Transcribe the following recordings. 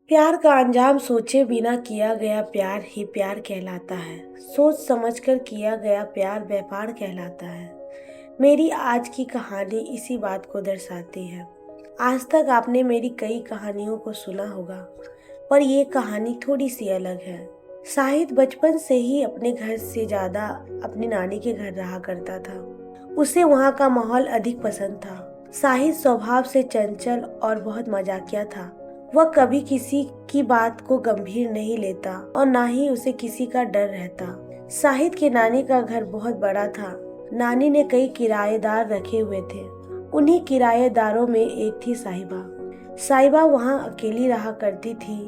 प्यार का अंजाम सोचे बिना किया गया प्यार ही प्यार कहलाता है। सोच समझकर किया गया प्यार व्यापार कहलाता है। मेरी आज की कहानी इसी बात को दर्शाती है। आज तक आपने मेरी कई कहानियों को सुना होगा, पर ये कहानी थोड़ी सी अलग है। शाहिद बचपन से ही अपने घर से ज्यादा अपनी नानी के घर रहा करता था। उसे वहाँ का माहौल अधिक पसंद था। शाहिद स्वभाव से चंचल और बहुत मजाकिया था। वह कभी किसी की बात को गंभीर नहीं लेता और ना ही उसे किसी का डर रहता। शाहिद के नानी का घर बहुत बड़ा था। नानी ने कई किराएदार रखे हुए थे। उन्हीं किराएदारों में एक थी साहिबा। साहिबा वहाँ अकेली रहा करती थी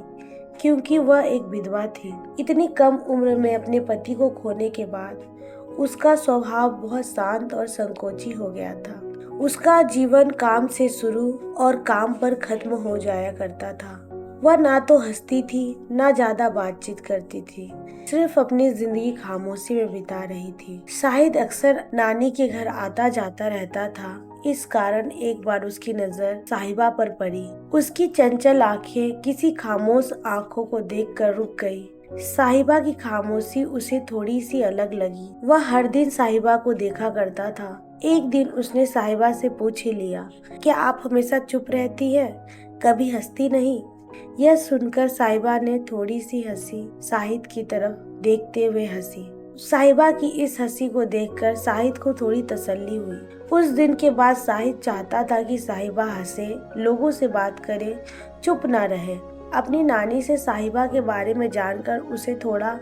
क्योंकि वह एक विधवा थी। इतनी कम उम्र में अपने पति को खोने के बाद उसका स्वभाव बहुत शांत और संकोची हो गया था। उसका जीवन काम से शुरू और काम पर खत्म हो जाया करता था। वह ना तो हंसती थी, ना ज्यादा बातचीत करती थी, सिर्फ अपनी जिंदगी खामोशी में बिता रही थी। शाहिद अक्सर नानी के घर आता जाता रहता था। इस कारण एक बार उसकी नजर साहिबा पर पड़ी। उसकी चंचल आंखें किसी खामोश आंखों को देखकर रुक गई। साहिबा की खामोशी उसे थोड़ी सी अलग लगी। वह हर दिन साहिबा को देखा करता था। एक दिन उसने साहिबा से पूछ ही लिया, क्या आप हमेशा चुप रहती हैं, कभी हंसती नहीं? यह सुनकर साहिबा ने थोड़ी सी हंसी, शाहिद की तरफ देखते हुए हंसी। साहिबा की इस हंसी को देखकर शाहिद को थोड़ी तसल्ली हुई। उस दिन के बाद शाहिद चाहता था कि साहिबा हंसे, लोगों से बात करे, चुप ना रहे। अपनी नानी से साहिबा के बारे में जानकर उसे थोड़ा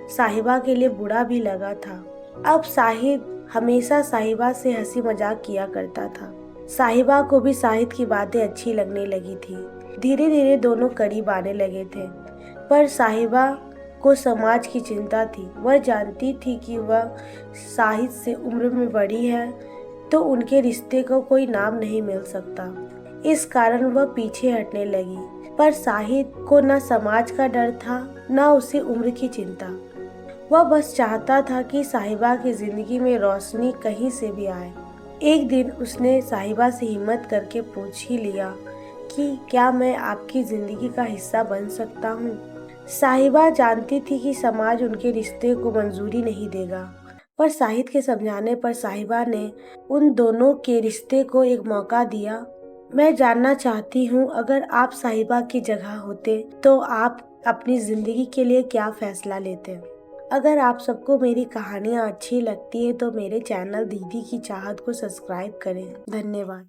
साहिबा के लिए बुरा भी लगा था। अब शाहिद हमेशा साहिबा से हंसी मजाक किया करता था। साहिबा को भी शाहिद की बातें अच्छी लगने लगी थी। धीरे धीरे दोनों करीब आने लगे थे। पर साहिबा को समाज की चिंता थी। वह जानती थी कि वह शाहिद से उम्र में बड़ी है तो उनके रिश्ते को कोई नाम नहीं मिल सकता। इस कारण वह पीछे हटने लगी। पर शाहिद को न समाज का डर था, न उसे उम्र की चिंता। वह बस चाहता था कि साहिबा की जिंदगी में रोशनी कहीं से भी आए। एक दिन उसने साहिबा से हिम्मत करके पूछ ही लिया कि क्या मैं आपकी जिंदगी का हिस्सा बन सकता हूँ। साहिबा जानती थी कि समाज उनके रिश्ते को मंजूरी नहीं देगा, पर शाहिद के समझाने पर साहिबा ने उन दोनों के रिश्ते को एक मौका दिया। मैं जानना चाहती हूँ, अगर आप साहिबा की जगह होते तो आप अपनी जिंदगी के लिए क्या फैसला लेते? अगर आप सबको मेरी कहानियाँ अच्छी लगती है तो मेरे चैनल दीदी की चाहत को सब्सक्राइब करें। धन्यवाद।